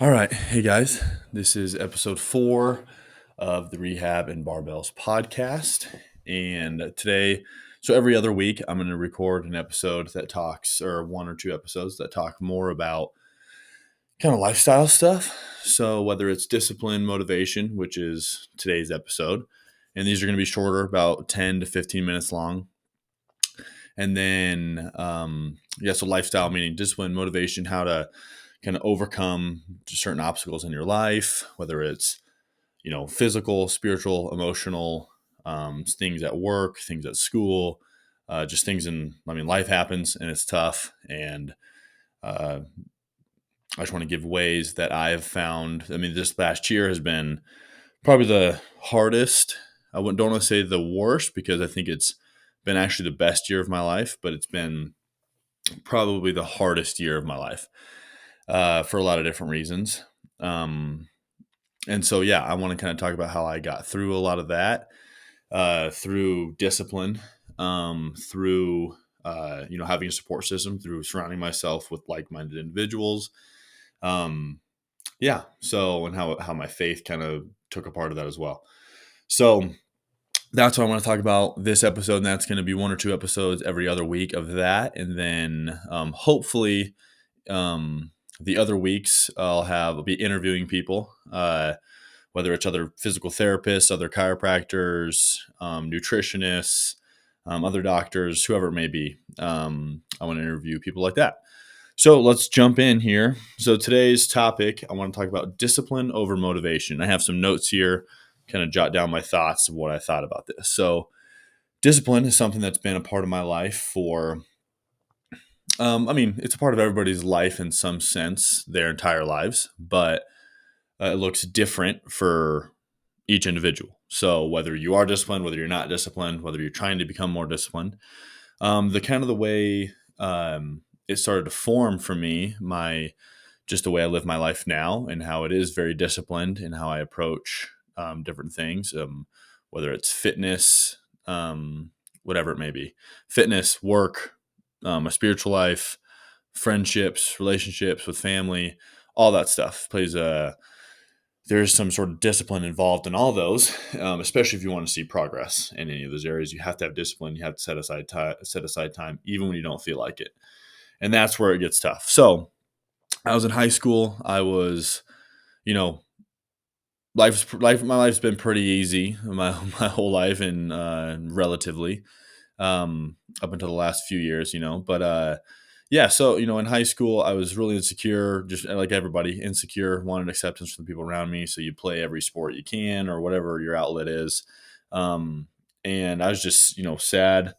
All right. Hey guys, this is episode 4 of the Rehab and Barbells podcast. And today, so every other week, I'm going to record an episode that talks, or one or two episodes that talk more about kind of lifestyle stuff. So whether it's discipline, motivation, which is today's episode, and these are going to be shorter, about 10 to 15 minutes long. And then, so lifestyle meaning discipline, motivation, how to kind of overcome certain obstacles in your life, whether it's physical, spiritual, emotional, things at work, things at school, just things life happens and it's tough. And uh, I just want to give ways that I've found. This last year has been probably the hardest. Don't want to say the worst because I think it's been actually the best year of my life, but it's been probably the hardest year of my life for a lot of different reasons. And so, I want to kind of talk about how I got through a lot of that through discipline, through having a support system, through surrounding myself with like-minded individuals. So and how my faith kind of took a part of that as well. So that's what I want to talk about this episode, and that's going to be one or two episodes every other week of that, and then hopefully the other weeks I'll be interviewing people. Whether it's other physical therapists, other chiropractors, nutritionists, other doctors, whoever it may be. I want to interview people like that. So let's jump in here. So today's topic, I want to talk about discipline over motivation. I have some notes here, kind of jot down my thoughts of what I thought about this. So discipline is something that's been a part of my life for, it's a part of everybody's life in some sense, their entire lives, but it looks different for each individual. So whether you are disciplined, whether you're not disciplined, whether you're trying to become more disciplined, the way it started to form for me, just the way I live my life now and how it is very disciplined and how I approach different things, whether it's fitness, whatever it may be, fitness, work, a spiritual life, friendships, relationships with family, all that stuff plays there's some sort of discipline involved in all those, especially if you want to see progress in any of those areas. You have to have discipline. You have to set aside time, even when you don't feel like it, and that's where it gets tough. So, I was in high school. I was, you know, My life's been pretty easy my whole life, and relatively, up until the last few years. So in high school I was really insecure, just like everybody, insecure, wanted acceptance from the people around me. So you play every sport you can or whatever your outlet is. And I was just sad,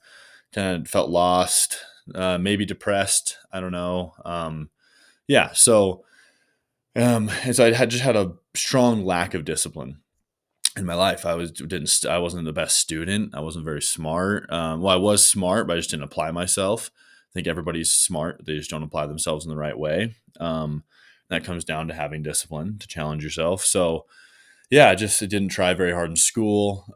kind of felt lost, maybe depressed, I don't know. Yeah so and so just had a strong lack of discipline in my life. I wasn't the best student. I wasn't very smart. I was smart, but I just didn't apply myself. I think everybody's smart. They just don't apply themselves in the right way. That comes down to having discipline to challenge yourself. So I didn't try very hard in school.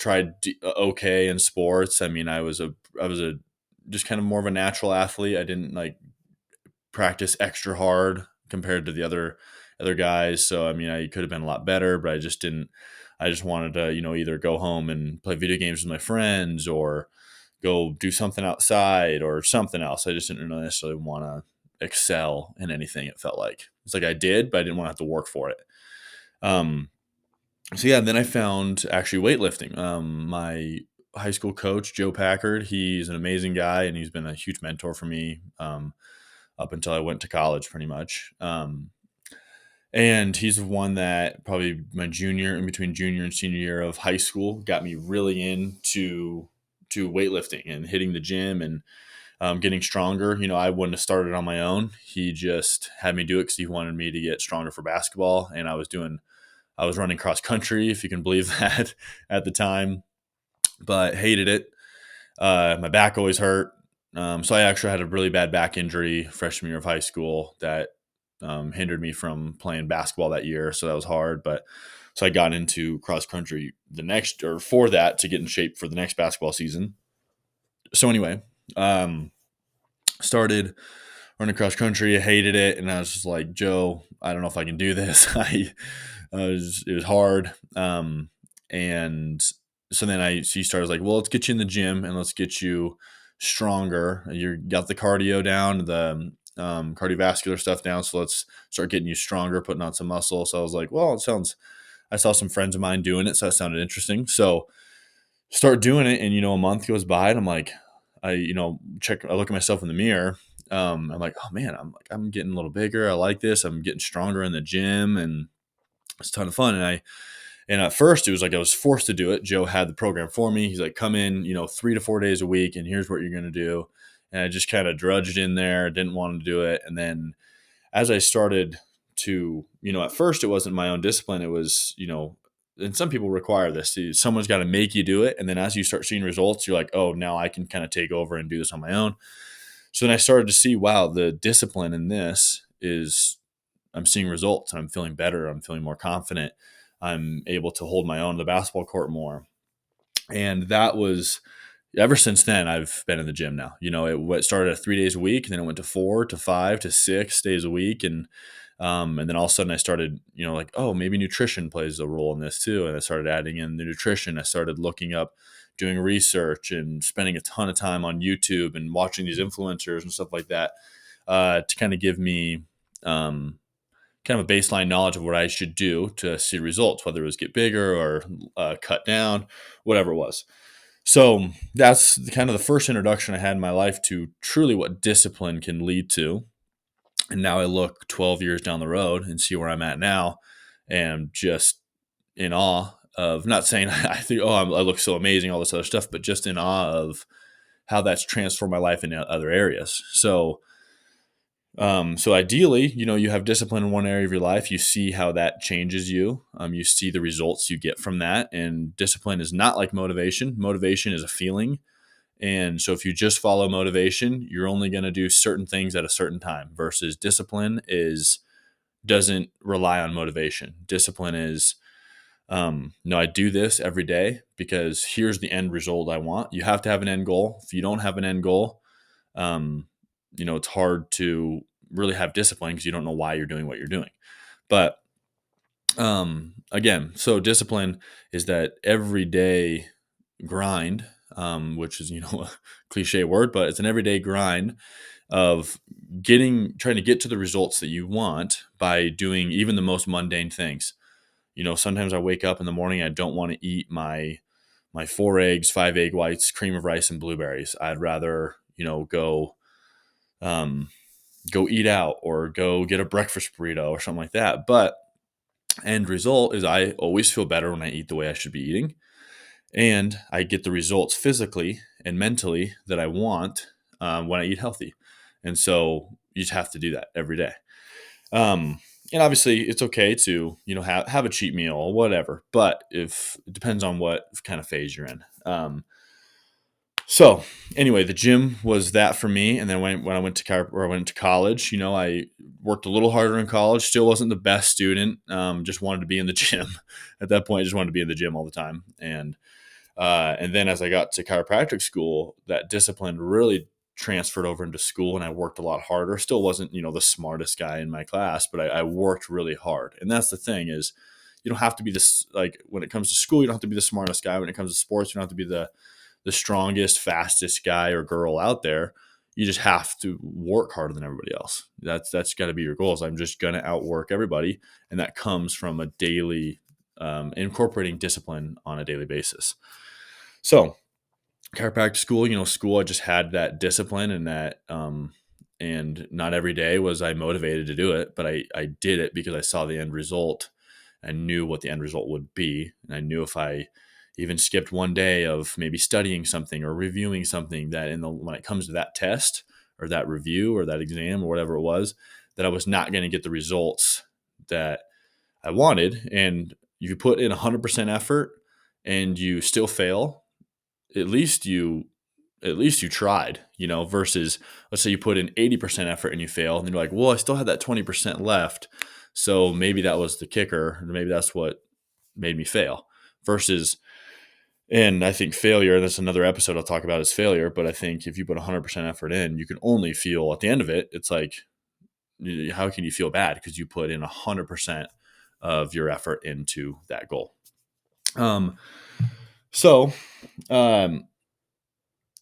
Okay in sports. I was a just kind of more of a natural athlete. I didn't like practice extra hard compared to the other guys. So I could have been a lot better, but I just didn't. I just wanted to either go home and play video games with my friends or go do something outside or something else. I just didn't really necessarily want to excel in anything. It felt like it's like I did, but I didn't want to have to work for it. Um, and then I found actually weightlifting. My high school coach, Joe Packard, he's an amazing guy and he's been a huge mentor for me. Up until I went to college, pretty much. And he's the one that probably in between junior and senior year of high school, got me really into weightlifting and hitting the gym and getting stronger. I wouldn't have started on my own. He just had me do it because he wanted me to get stronger for basketball. And I was running cross country, if you can believe that, at the time, but hated it. My back always hurt. So I actually had a really bad back injury freshman year of high school that hindered me from playing basketball that year. So that was hard. But so I got into cross country for that to get in shape for the next basketball season. So anyway, started running cross country. I hated it, and I was just like, Joe, I don't know if I can do this. It was hard, and so then he started like, well, let's get you in the gym and let's get you stronger. You got the cardio down, the cardiovascular stuff down, so let's start getting you stronger, putting on some muscle. So I was like, well, it sounds. I saw some friends of mine doing it, so that sounded interesting. So start doing it, and a month goes by, and I'm like, I look at myself in the mirror. I'm like, oh man, I'm getting a little bigger. I like this. I'm getting stronger in the gym, and it's a ton of fun. And at first it was like I was forced to do it. Joe had the program for me. He's like, come in, 3 to 4 days a week, and here's what you're going to do. And I just kind of drudged in there, didn't want to do it. And then as I started to, at first it wasn't my own discipline. It was, and some people require this. Someone's got to make you do it. And then as you start seeing results, you're like, oh, now I can kind of take over and do this on my own. So then I started to see, wow, the discipline in this is I'm seeing results and I'm feeling better. I'm feeling more confident. I'm able to hold my own in the basketball court more. And that was ever since then, I've been in the gym now. It started at 3 days a week, and then it went to 4 to 5 to 6 days a week. And then all of a sudden I started, like, oh, maybe nutrition plays a role in this too. And I started adding in the nutrition. I started looking up, doing research and spending a ton of time on YouTube and watching these influencers and stuff like that to kind of give me kind of a baseline knowledge of what I should do to see results, whether it was get bigger or cut down, whatever it was. So that's kind of the first introduction I had in my life to truly what discipline can lead to. And now I look 12 years down the road and see where I'm at now, and just in awe of, not saying I think, oh, I look so amazing, all this other stuff, but just in awe of how that's transformed my life in other areas. So ideally, you have discipline in one area of your life. You see how that changes you. You see the results you get from that. And discipline is not like motivation. Motivation is a feeling. And so if you just follow motivation, you're only going to do certain things at a certain time, versus discipline doesn't rely on motivation. Discipline is, no, I do this every day because here's the end result I want. You have to have an end goal. If you don't have an end goal, it's hard to really have discipline because you don't know why you're doing what you're doing. But again, so discipline is that everyday grind, which is, a cliche word, but it's an everyday grind of trying to get to the results that you want by doing even the most mundane things. Sometimes I wake up in the morning, I don't want to eat my 4 eggs, 5 egg whites, cream of rice, and blueberries. I'd rather, go eat out or go get a breakfast burrito or something like that. But end result is I always feel better when I eat the way I should be eating. And I get the results physically and mentally that I want when I eat healthy. And so you just have to do that every day. And obviously it's okay to, have a cheat meal or whatever, but if it depends on what kind of phase you're in. So anyway, the gym was that for me. And then when I went to college, I worked a little harder in college, still wasn't the best student. Just wanted to be in the gym at that point. I just wanted to be in the gym all the time. And then as I got to chiropractic school, that discipline really transferred over into school, and I worked a lot harder. Still wasn't, the smartest guy in my class, but I worked really hard. And that's the thing is, you don't have to be this, like when it comes to school, you don't have to be the smartest guy. When it comes to sports, you don't have to be the strongest, fastest guy or girl out there. You just have to work harder than everybody else. That's got to be your goals. I'm just going to outwork everybody. And that comes from a daily, incorporating discipline on a daily basis. So chiropractic school, I just had that discipline and that, and not every day was I motivated to do it, but I did it because I saw the end result. I knew what the end result would be. And I knew if I even skipped one day of maybe studying something or reviewing something, that when it comes to that test or that review or that exam or whatever it was, that I was not going to get the results that I wanted. And if you put in 100% effort and you still fail, at least you tried, versus let's say you put in 80% effort and you fail, and then you're like, well, I still had that 20% left. So maybe that was the kicker. Maybe that's what made me fail, versus And I think failure, that's another episode I'll talk about, is failure. But I think if you put 100% effort in, you can only feel at the end of it, it's like, how can you feel bad? Because you put in 100% of your effort into that goal. Um, so, um,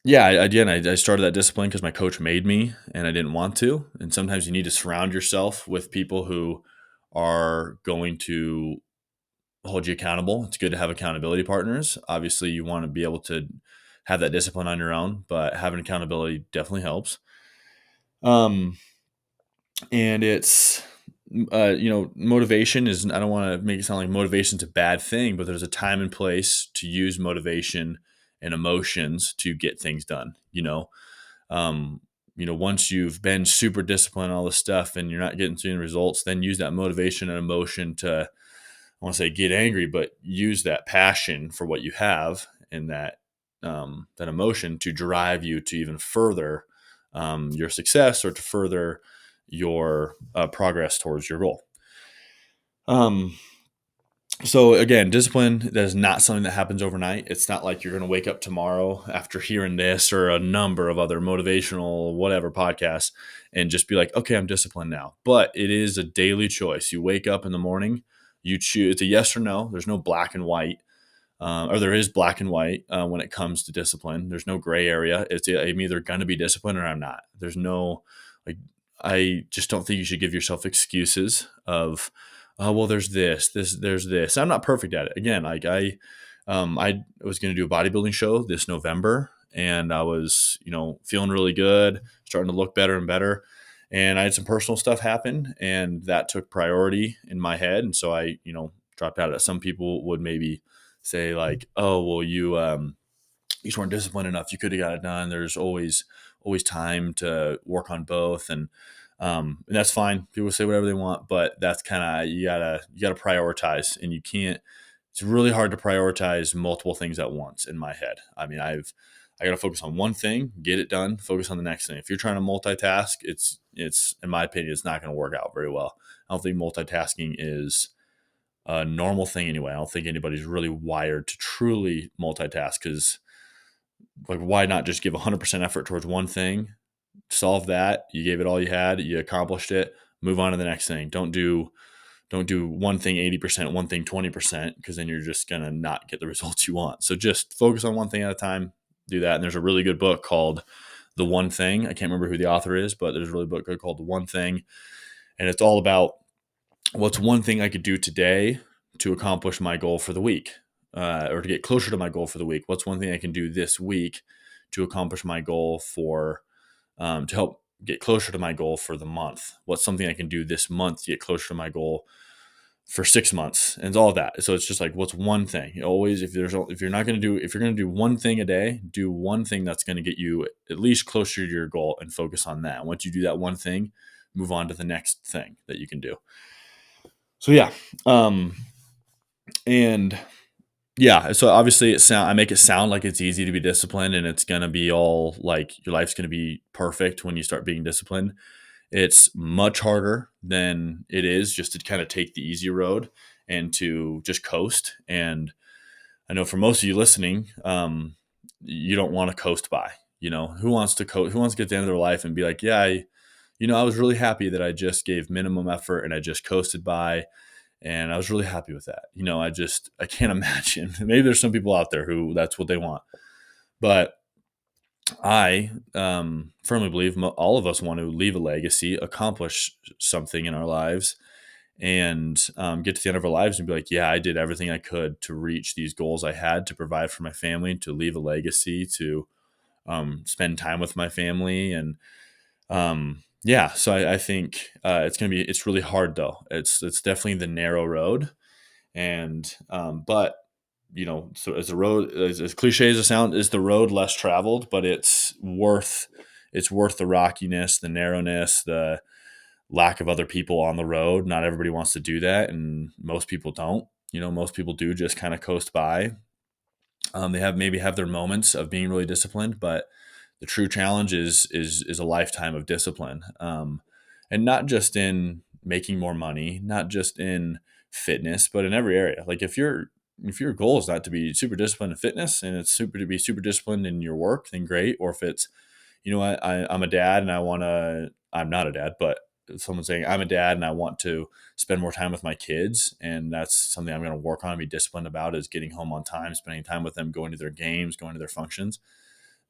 yeah, again, I started that discipline because my coach made me and I didn't want to. And sometimes you need to surround yourself with people who are going to hold you accountable. It's good to have accountability partners. Obviously, you want to be able to have that discipline on your own, but having accountability definitely helps. Um, and it's, motivation is, I don't want to make it sound like motivation's a bad thing, but there's a time and place to use motivation and emotions to get things done. Um, once you've been super disciplined, all this stuff, and you're not getting to any results, then use that motivation and emotion to, I want to say get angry, but use that passion for what you have and that emotion to drive you to even further your success or to further your progress towards your goal. Um, so again, discipline, that is not something that happens overnight. It's not like you're going to wake up tomorrow after hearing this or a number of other motivational whatever podcasts and just be like, okay, I'm disciplined now. But it is a daily choice. You wake up in the morning, you choose. It's a yes or no. There's no black and white, or there is black and white when it comes to discipline. There's no gray area. I'm either going to be disciplined or I'm not. There's no, like, I just don't think you should give yourself excuses of, oh well, there's this. I'm not perfect at it. Again, like I was going to do a bodybuilding show this November, and I was feeling really good, starting to look better and better. And I had some personal stuff happen, and that took priority in my head, and so I dropped out of it. Some people would maybe say like, oh well, you just weren't disciplined enough. You could have got it done. There's always time to work on both, and that's fine. People say whatever they want, but that's kind of, you gotta prioritize, and you can't. It's really hard to prioritize multiple things at once in my head. I mean, I got to focus on one thing, get it done, focus on the next thing. If you're trying to multitask, it's in my opinion, it's not going to work out very well. I don't think multitasking is a normal thing anyway. I don't think anybody's really wired to truly multitask, because like, why not just give 100% effort towards one thing, solve that, you gave it all you had, you accomplished it, move on to the next thing. Don't do one thing 80%, one thing 20%, because then you're just going to not get the results you want. So just focus on one thing at a time, do that. And there's a really good book called The One Thing. I can't remember who the author is, but there's a really good book called The One Thing. And it's all about what's one thing I could do today to accomplish my goal for the week, or to get closer to my goal for the week. What's one thing I can do this week to accomplish my goal to help get closer to my goal for the month? What's something I can do this month to get closer to my goal for 6 months, and all of that. So it's just like, what's one thing? Always, if you're going to do one thing a day, do one thing that's going to get you at least closer to your goal, and focus on that. Once you do that one thing, move on to the next thing that you can do. So yeah, and yeah. So obviously, I make it sound like it's easy to be disciplined, and it's gonna be all like your life's gonna be perfect when you start being disciplined. It's much harder than it is just to kind of take the easy road and to just coast. And I know for most of you listening, you don't want to coast by. Who wants to coast? Who wants to get to the end of their life and be like, yeah, I was really happy that I just gave minimum effort and I just coasted by, and I was really happy with that. I can't imagine. Maybe there's some people out there who that's what they want, but I firmly believe all of us want to leave a legacy, accomplish something in our lives, and get to the end of our lives and be like, yeah, I did everything I could to reach these goals I had, to provide for my family, to leave a legacy, to spend time with my family. And yeah, so I think it's really hard though. It's definitely the narrow road. And but so as the road, as cliche as it sounds, is the road less traveled, but it's worth the rockiness, the narrowness, the lack of other people on the road. Not everybody wants to do that, and most people don't. Most people do just kind of coast by. They have their moments of being really disciplined, but the true challenge is a lifetime of discipline, and not just in making more money, not just in fitness, but in every area. Like if you're if your goal is not to be super disciplined in fitness and it's super to be super disciplined in your work, then great. Or if it's, you know what, I'm a dad and I'm not a dad, but someone saying I'm a dad and I want to spend more time with my kids, and that's something I'm going to work on and be disciplined about, is getting home on time, spending time with them, going to their games, going to their functions,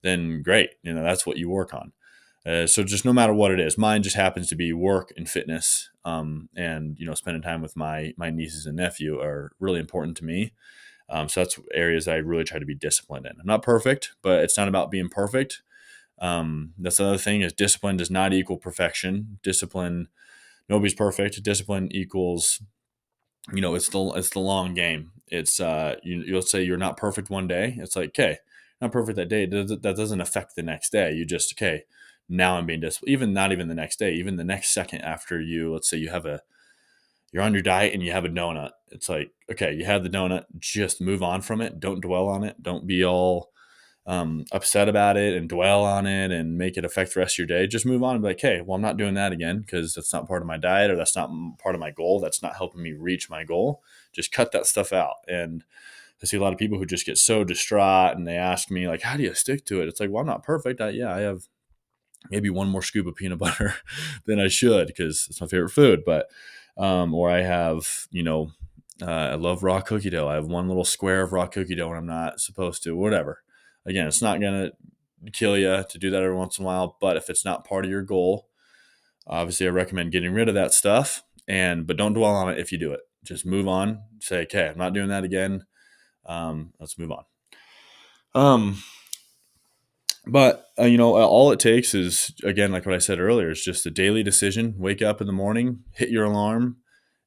then great. That's what you work on. So just no matter what it is, mine just happens to be work and fitness, and spending time with my nieces and nephew are really important to me. So that's areas that I really try to be disciplined in. I'm not perfect, but it's not about being perfect. That's the other thing, is discipline does not equal perfection. Discipline, nobody's perfect. Discipline equals, it's the long game. It's you'll say you're not perfect one day. It's like, okay, not perfect that day. That doesn't affect the next day. You just, okay, now I'm being disciplined. Even not even the next day, even the next second after you, let's say you're on your diet and you have a donut. It's like, okay, you had the donut, just move on from it. Don't dwell on it. Don't be all upset about it and dwell on it and make it affect the rest of your day. Just move on and be like, hey, well, I'm not doing that again because that's not part of my diet, or that's not part of my goal. That's not helping me reach my goal. Just cut that stuff out. And I see a lot of people who just get so distraught and they ask me, like, how do you stick to it? It's like, well, I'm not perfect. I have maybe one more scoop of peanut butter than I should because it's my favorite food. But, or I have, I love raw cookie dough. I have one little square of raw cookie dough when I'm not supposed to, whatever. Again, it's not going to kill you to do that every once in a while. But if it's not part of your goal, obviously I recommend getting rid of that stuff. But don't dwell on it if you do it. Just move on. Say, okay, I'm not doing that again. Let's move on. But all it takes is, again, like what I said earlier, is just a daily decision. Wake up in the morning, hit your alarm,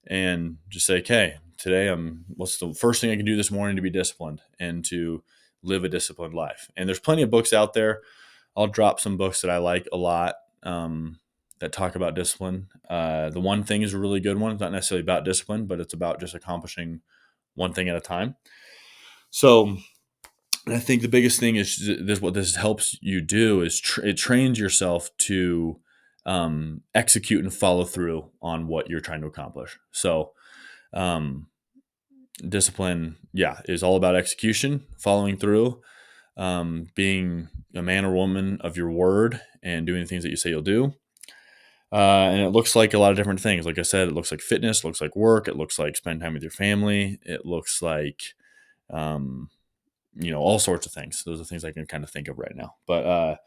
and just say, okay, today what's the first thing I can do this morning to be disciplined and to live a disciplined life? And there's plenty of books out there. I'll drop some books that I like a lot, that talk about discipline. The One Thing is a really good one. It's not necessarily about discipline, but it's about just accomplishing one thing at a time. So I think the biggest thing is this. What this helps you do is it trains yourself to execute and follow through on what you're trying to accomplish. So, discipline, is all about execution, following through, being a man or woman of your word, and doing the things that you say you'll do. And it looks like a lot of different things. Like I said, it looks like fitness, it looks like work, it looks like spending time with your family, it looks like all sorts of things. Those are things I can kind of think of right now. But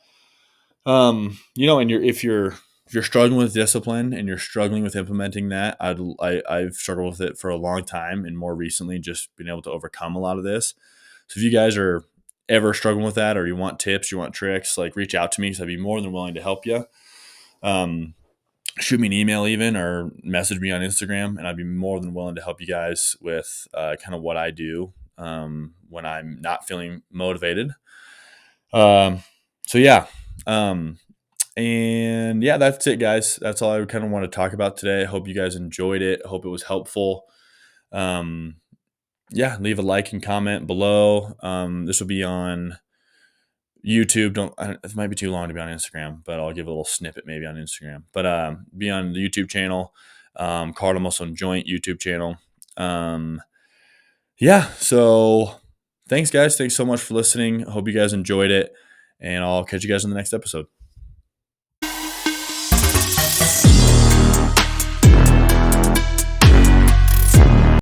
and if you're struggling with discipline and you're struggling with implementing that, I've struggled with it for a long time, and more recently just been able to overcome a lot of this. So if you guys are ever struggling with that, or you want tips, you want tricks, like, reach out to me, because I'd be more than willing to help you. Shoot me an email even, or message me on Instagram, and I'd be more than willing to help you guys with kind of what I do when I'm not feeling motivated. So yeah. And yeah, that's it, guys. That's all I kind of want to talk about today. I hope you guys enjoyed it. I hope it was helpful. Leave a like and comment below. This will be on YouTube. It might be too long to be on Instagram, but I'll give a little snippet maybe on Instagram. But be on the YouTube channel, Cardinal Muscle and Joint YouTube channel. So thanks, guys. Thanks so much for listening. I hope you guys enjoyed it, and I'll catch you guys in the next episode.